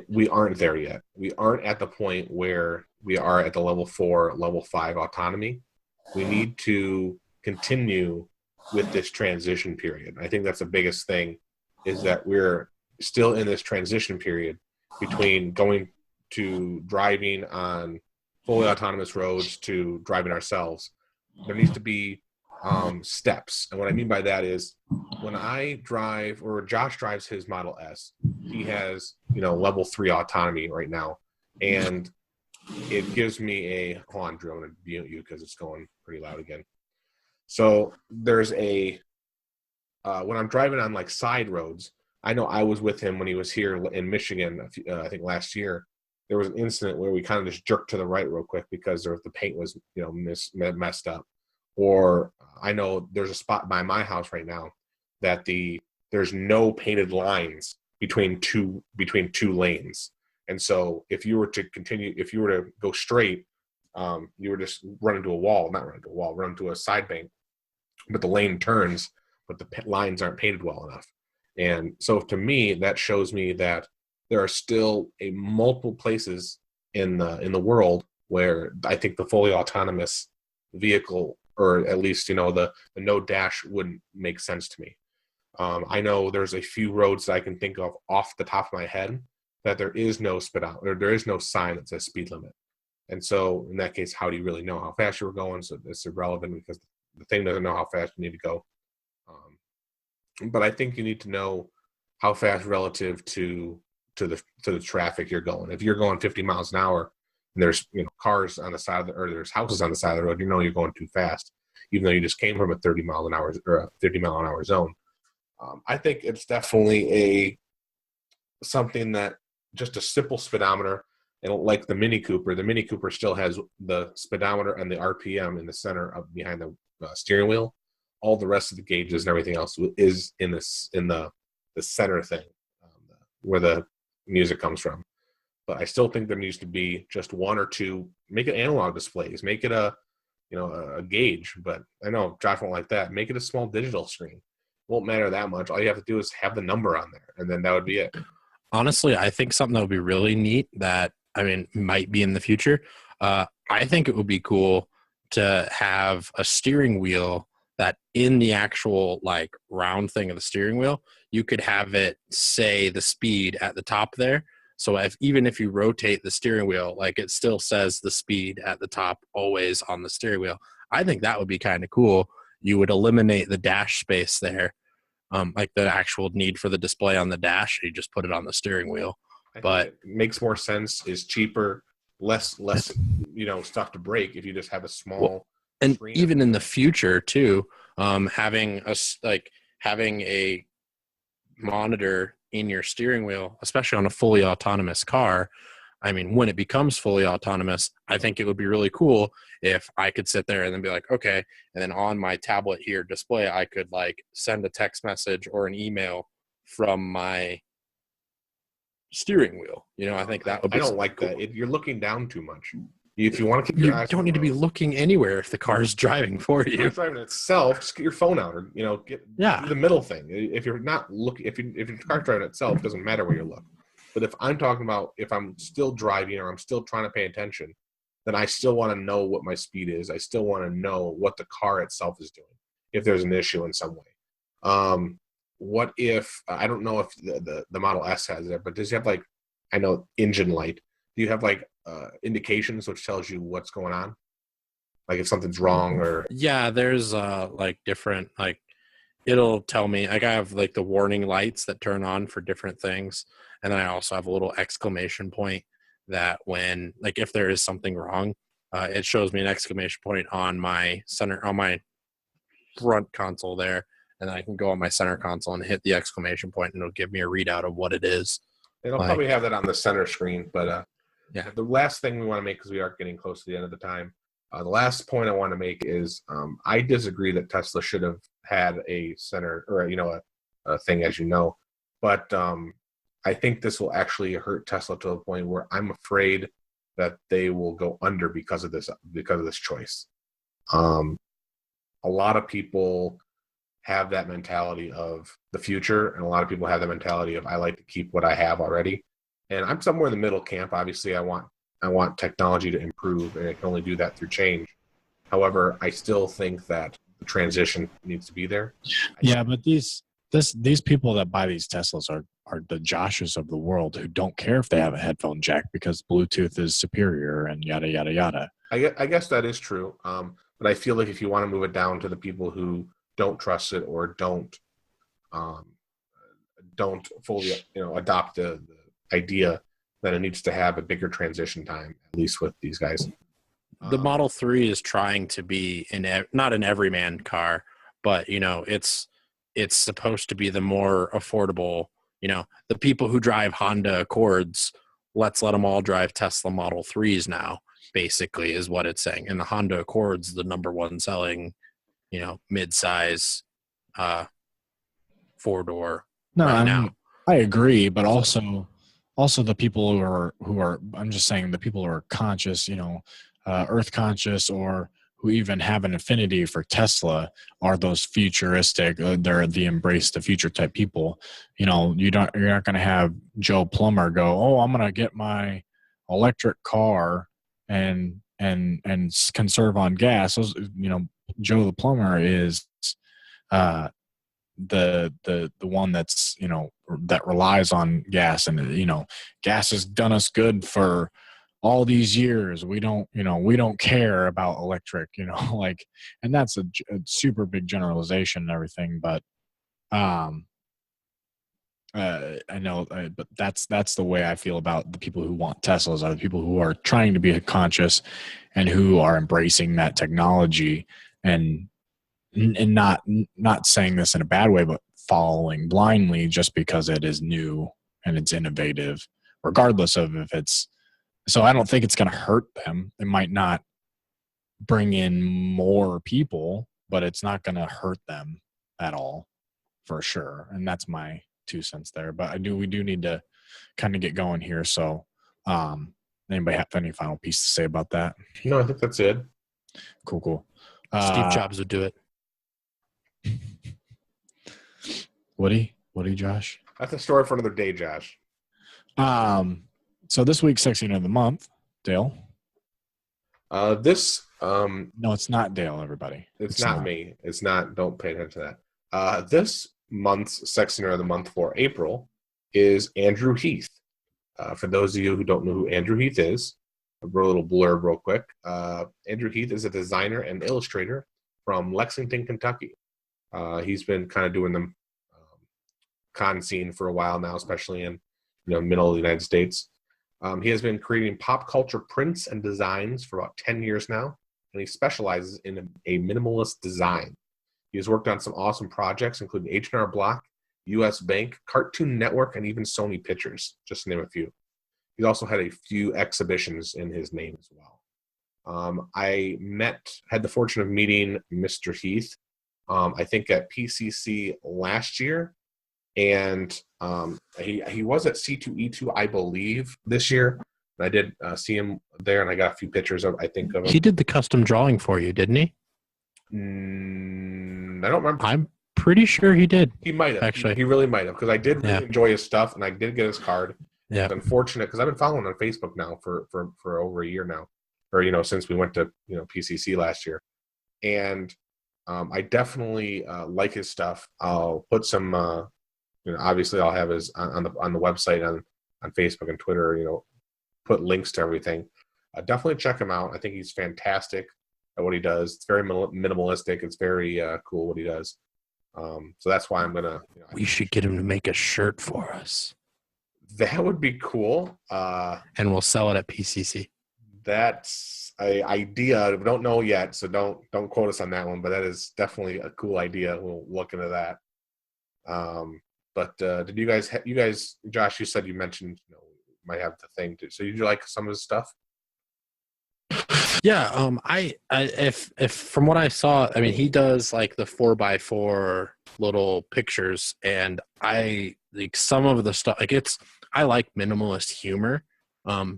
We aren't there yet. We aren't at the point where we are at the level 4, level 5 autonomy. We need to continue with this transition period. I think that's the biggest thing, is that we're still in this transition period between going to driving on fully autonomous roads to driving ourselves. There needs to be steps. And what I mean by that is when I drive, or Josh drives his Model S, he has, level 3 autonomy right now. And it gives me a, hold on, Drew, I'm going to mute you because it's going pretty loud again. So there's when I'm driving on like side roads, I know I was with him when he was here in Michigan, I think last year. There was an incident where we kind of just jerked to the right real quick because the paint was, messed up. Or I know there's a spot by my house right now that there's no painted lines between two lanes. And so if you were to go straight, you would just run into a side bank, but the lane turns, but the lines aren't painted well enough. And so to me, that shows me that there are still multiple places in the world where I think the fully autonomous vehicle, or at least, the no dash, wouldn't make sense to me. I know there's a few roads that I can think of off the top of my head that there is no speedometer, there is no sign that says speed limit. And so in that case, how do you really know how fast you're going? So it's irrelevant because the thing doesn't know how fast you need to go. But I think you need to know how fast relative to the traffic you're going. If you're going 50 miles an hour and there's cars on the side or there's houses on the side of the road, you're going too fast, even though you just came from a 30 mile an hour or a 50 mile an hour zone. I think it's definitely something that just a simple speedometer, and like the Mini Cooper still has the speedometer and the RPM in the center behind the steering wheel. All the rest of the gauges and everything else is in the center thing, where the music comes from. But I still think there needs to be just one or two. Make it analog displays. Make it a gauge. But I know Josh won't like that. Make it a small digital screen. Won't matter that much. All you have to do is have the number on there, and then that would be it. Honestly, I think something that would be really neat that, might be in the future. I think it would be cool to have a steering wheel that in the actual like round thing of the steering wheel, you could have it say the speed at the top there. So even if you rotate the steering wheel, like it still says the speed at the top always on the steering wheel. I think that would be kind of cool. You would eliminate the dash space there. Like the actual need for the display on the dash, you just put it on the steering wheel. But it makes more sense, is cheaper, less stuff to break if you just have a small and screen. Even in the future too, having a monitor in your steering wheel, especially on a fully autonomous car. When it becomes fully autonomous, I think it would be really cool if I could sit there and then be like, okay, and then on my tablet here display, I could like send a text message or an email from my steering wheel. I think that would be. I don't like cool. that. You're looking down too much. If you want to keep You your eyes, don't need to be looking anywhere if the car's driving for you. It's driving itself. Just get your phone out, or do the middle thing. If you're not looking, if your car's driving itself, it doesn't matter where you look. But if I'm talking about if I'm still driving or I'm still trying to pay attention, then I still want to know what my speed is. I still want to know what the car itself is doing if there's an issue in some way. What if, I don't know if the Model S has it, but does you have like, I know engine light. Do you have like indications which tells you what's going on? Like if something's wrong or? Yeah, there's like different, like it'll tell me, like I have like the warning lights that turn on for different things. And then I also have a little exclamation point that when, like if there is something wrong, it shows me an exclamation point on my front console there. And then I can go on my center console and hit the exclamation point and it'll give me a readout of what it is. It'll probably have that on the center screen, but yeah. The last thing we want to make, because we are getting close to the end of the time, the last point I want to make is I disagree that Tesla should have had a center or a thing, as you know, but I think this will actually hurt Tesla to the point where I'm afraid that they will go under because of this choice. A lot of people have that mentality of the future, and a lot of people have the mentality of I like to keep what I have already. And I'm somewhere in the middle camp. Obviously, I want technology to improve, and it can only do that through change. However, I still think that the transition needs to be there. Yeah, but these people that buy these Teslas are the Joshes of the world who don't care if they have a headphone jack because Bluetooth is superior and yada yada yada. I guess that is true. But I feel like if you want to move it down to the people who don't trust it or don't fully adopt the idea, then it needs to have a bigger transition time, at least with these guys. The Model 3 is trying to be not an everyman car, but it's supposed to be the more affordable. The people who drive Honda Accords, let's let them all drive Tesla Model 3s now, basically, is what it's saying. And the Honda Accord's the number one selling, mid-size four-door now. I agree, but also the people who are I'm just saying the people who are conscious, earth conscious, or who even have an affinity for Tesla are those futuristic, they're the embrace the future type people. You're not going to have Joe Plumber go, oh, I'm going to get my electric car and conserve on gas. Those, Joe the Plumber is the one that's that relies on gas, and gas has done us good for all these years. We don't care about electric, and that's a super big generalization and everything, but I know, but that's the way I feel about the people who want Teslas, are the people who are trying to be conscious and who are embracing that technology, and not saying this in a bad way, but following blindly just because it is new and it's innovative, regardless of if it's. So I don't think it's going to hurt them. It might not bring in more people, but it's not going to hurt them at all, for sure. And that's my 2 cents there. But we do need to kind of get going here. So anybody have any final piece to say about that? No, I think that's it. Cool. Steve Jobs would do it. Would he, Josh? That's a story for another day, Josh. So this week's Sexy Nerd of the Month, Dale. No, it's not Dale, everybody. It's not me. It's not. Don't pay attention to that. This month's Sexy Nerd of the Month for April is Andrew Heath. For those of you who don't know who Andrew Heath is, I'll wrote a little blurb real quick. Andrew Heath is a designer and illustrator from Lexington, Kentucky. He's been kind of doing the con scene for a while now, especially in middle of the United States. He has been creating pop culture prints and designs for about 10 years now, and he specializes in a minimalist design. He has worked on some awesome projects, including H&R Block, U.S. Bank, Cartoon Network, and even Sony Pictures, just to name a few. He's also had a few exhibitions in his name as well. I had the fortune of meeting Mr. Heath, I think at PCC last year, and he was at C2E2, I believe, this year. I did see him there, and I got a few pictures of him. He did the custom drawing for you, didn't he? I don't remember. I'm pretty sure he did. He might have. Actually. He really might have, because I did really enjoy his stuff, and I did get his card. Yeah. It's unfortunate, because I've been following him on Facebook now for over a year now, or since we went to PCC last year, and I definitely like his stuff. I'll put some. Obviously, I'll have his on the website, on Facebook and Twitter. Put links to everything. Definitely check him out. I think he's fantastic at what he does. It's very minimalistic. It's very cool what he does. So that's why I'm gonna. We should get him to make a shirt for us. That would be cool. And we'll sell it at PCC. That's an idea. We don't know yet, so don't quote us on that one. But that is definitely a cool idea. We'll look into that. But did you guys, Josh, you said you mentioned might have the thing too. So did you like some of his stuff? Yeah, if from what I saw, I mean, he does like the 4x4 little pictures, and I like some of the stuff. I like minimalist humor.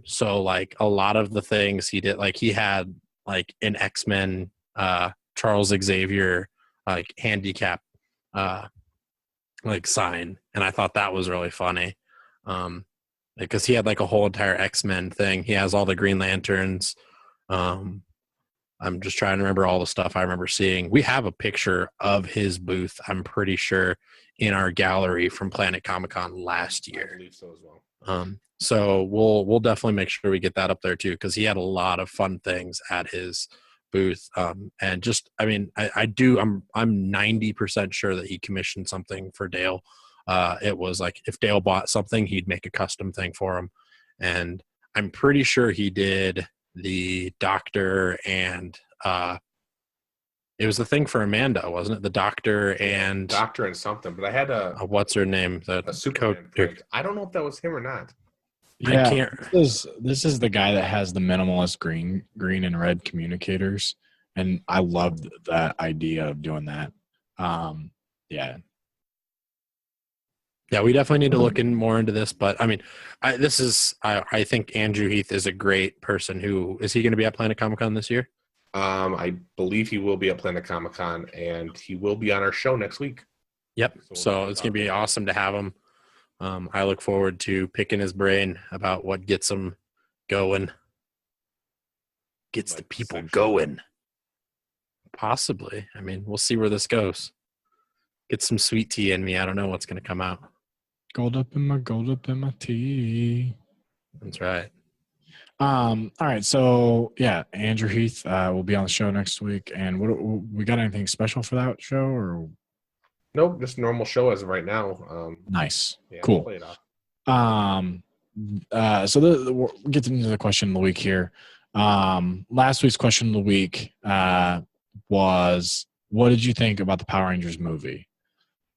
So like a lot of the things he did, like he had like an X-Men Charles Xavier like handicap like sign, and I thought that was really funny. Because he had like a whole entire X-Men thing. He has all the Green Lanterns. I'm just trying to remember all the stuff I remember seeing. We have a picture of his booth, I'm pretty sure, in our gallery from Planet Comic-Con last year. I believe so as well. So we'll definitely make sure we get that up there too, because he had a lot of fun things at his booth. And just, I mean, I'm 90% sure that he commissioned something for Dale. It was like if Dale bought something, he'd make a custom thing for him. And I'm pretty sure he did the doctor and it was the thing for Amanda, wasn't it? The doctor and something. But I had what's her name? A Superman print. I don't know if that was him or not. Yeah, I can't. This is the guy that has the minimalist green and red communicators, and I love that idea of doing that. Yeah. Yeah, we definitely need to look in more into this. But I mean, I think Andrew Heath is a great person. Is he going to be at Planet Comic-Con this year? I believe he will be at Planet Comic-Con, and he will be on our show next week. Yep. So it's going to be awesome to have him. I look forward to picking his brain about what gets him going. Gets the people going. Possibly. I mean, we'll see where this goes. Get some sweet tea in me. I don't know what's going to come out. Gold up in my tea. That's right. All right. So yeah, Andrew Heath will be on the show next week. And we got anything special for that show or? Nope, just a normal show as of right now. Nice. Yeah, cool. Play it off. So we'll get into the question of the week here. Last week's question of the week was, what did you think about the Power Rangers movie?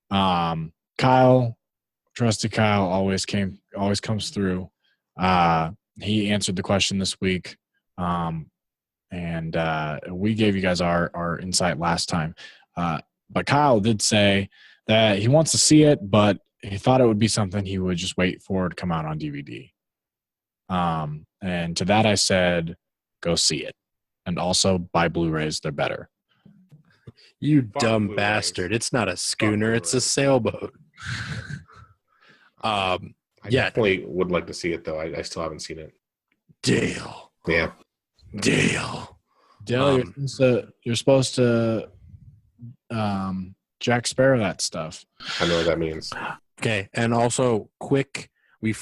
Kyle, trusted Kyle, always comes through. He answered the question this week. And we gave you guys our insight last time. But Kyle did say that he wants to see it, but he thought it would be something he would just wait for to come out on DVD. And to that I said, go see it. And also buy Blu-rays, they're better. You dumb bastard. It's not a schooner, it's a sailboat. I definitely would like to see it, though. I still haven't seen it. Dale. Yeah. Dale, you're supposed to Jack Sparrow that stuff. I know what that means. Okay, and also quick, we've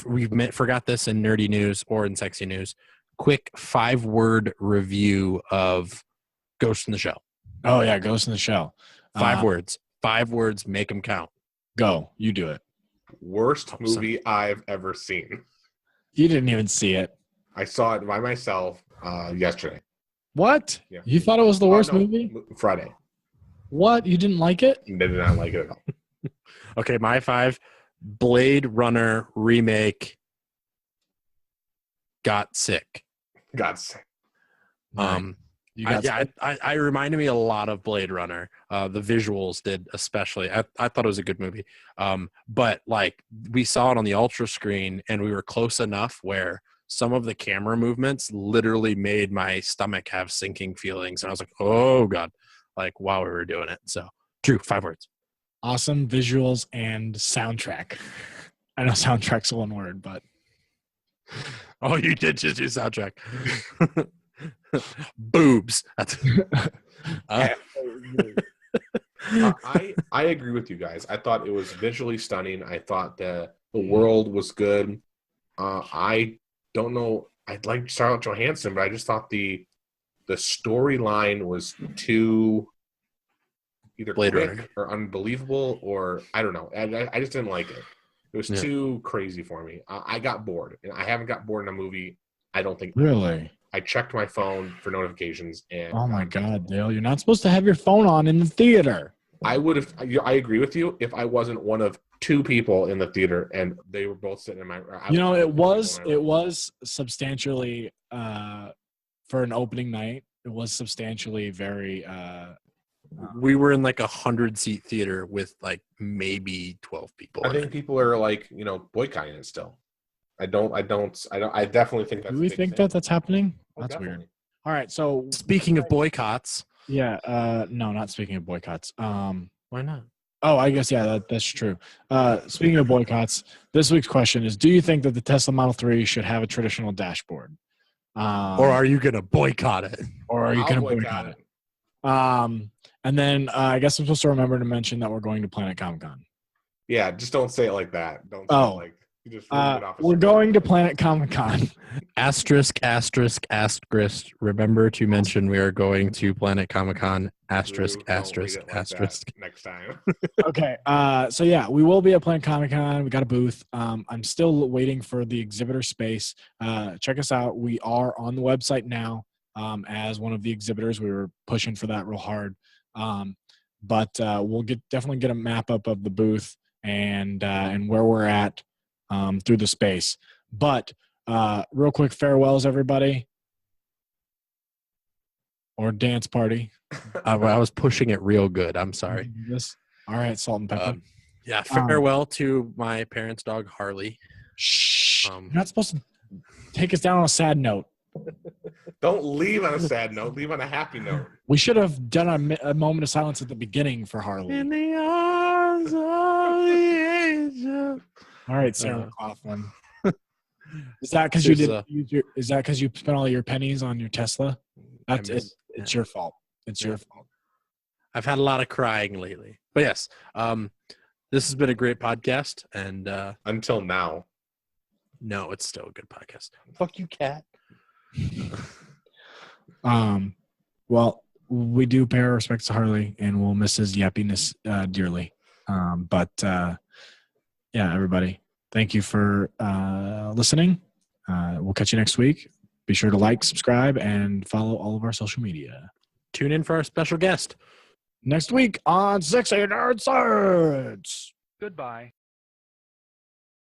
forgot this in nerdy news or in sexy news. Quick 5-word review of Ghost in the Shell. Oh yeah, Ghost in the Shell. 5 words. 5 words. Make them count. Go. You do it. Worst movie I've ever seen. You didn't even see it. I saw it by myself yesterday. What? Yeah. You thought it was the worst movie? Friday. What? You didn't like it? Did not like it at all. Okay, my 5. Blade Runner remake. Got sick. I reminded me a lot of Blade Runner. The visuals did especially. I thought it was a good movie. But like we saw it on the ultra screen and we were close enough where some of the camera movements literally made my stomach have sinking feelings. And I was like, oh God, like while we were doing it. So true. 5 words. Awesome visuals and soundtrack. I know soundtrack's one word, but. Oh, you did just do soundtrack. Boobs. I agree with you guys. I thought it was visually stunning. I thought that the world was good. I don't know. I'd like Scarlett Johansson, but I just thought the storyline was too either Blade quick Runner. or unbelievable, or I don't know. I just didn't like it. It was too crazy for me. I got bored, and I haven't got bored in a movie. I don't think. Really? I checked my phone for notifications, and oh my God, Dale, you're not supposed to have your phone on in the theater. I would have. I agree with you if I wasn't one of 2 people in the theater and they were both sitting in my. It was substantially for an opening night. It was substantially very. We were in like 100-seat theater with like maybe 12 people. I think people are like boycotting it still. I definitely think that's. Do we think that's happening? That's definitely weird. All right, so speaking of boycotts, yeah, no, not speaking of boycotts. Why not? Oh, I guess that's true. Speaking of boycotts, this week's question is: do you think that the Tesla Model 3 should have a traditional dashboard, or are you gonna boycott it? Or are you gonna boycott it? And then I guess I'm supposed to remember to mention that we're going to Planet Comic-Con. Yeah, just don't say it like that. Don't say it like You just ruined it off his We're screen. going to Planet Comic-Con. Asterisk, asterisk, asterisk. Remember to mention we are going to Planet Comic-Con. Asterisk, Drew, don't read asterisk, it like asterisk. that next time. Okay. So yeah, we will be at Planet Comic-Con. We got a booth. I'm still waiting for the exhibitor space. Check us out. We are on the website now as one of the exhibitors. We were pushing for that real hard. But we'll definitely get a map up of the booth and where we're at through the space. But real quick farewells, everybody. Or dance party. I was pushing it real good. I'm sorry. All right, salt and pepper. Yeah, farewell to my parents' dog, Harley. Shh. You're not supposed to take us down on a sad note. Don't leave on a sad note. Leave on a happy note. We should have done a moment of silence at the beginning for Harley. In the arms of the angel. All right, Sarah McLaughlin. Is that because you did? Is that because you spent all your pennies on your Tesla? That's it. It's your fault. It's your fault. I've had a lot of crying lately, but yes, this has been a great podcast. And Until now. no, it's still a good podcast. Fuck you, cat. Well, we do pay our respects to Harley, and we'll miss his yappiness dearly. But yeah, everybody, thank you for listening. We'll catch you next week. Be sure to like, subscribe, and follow all of our social media. Tune in for our special guest Next week on SexyNerdScience. Goodbye.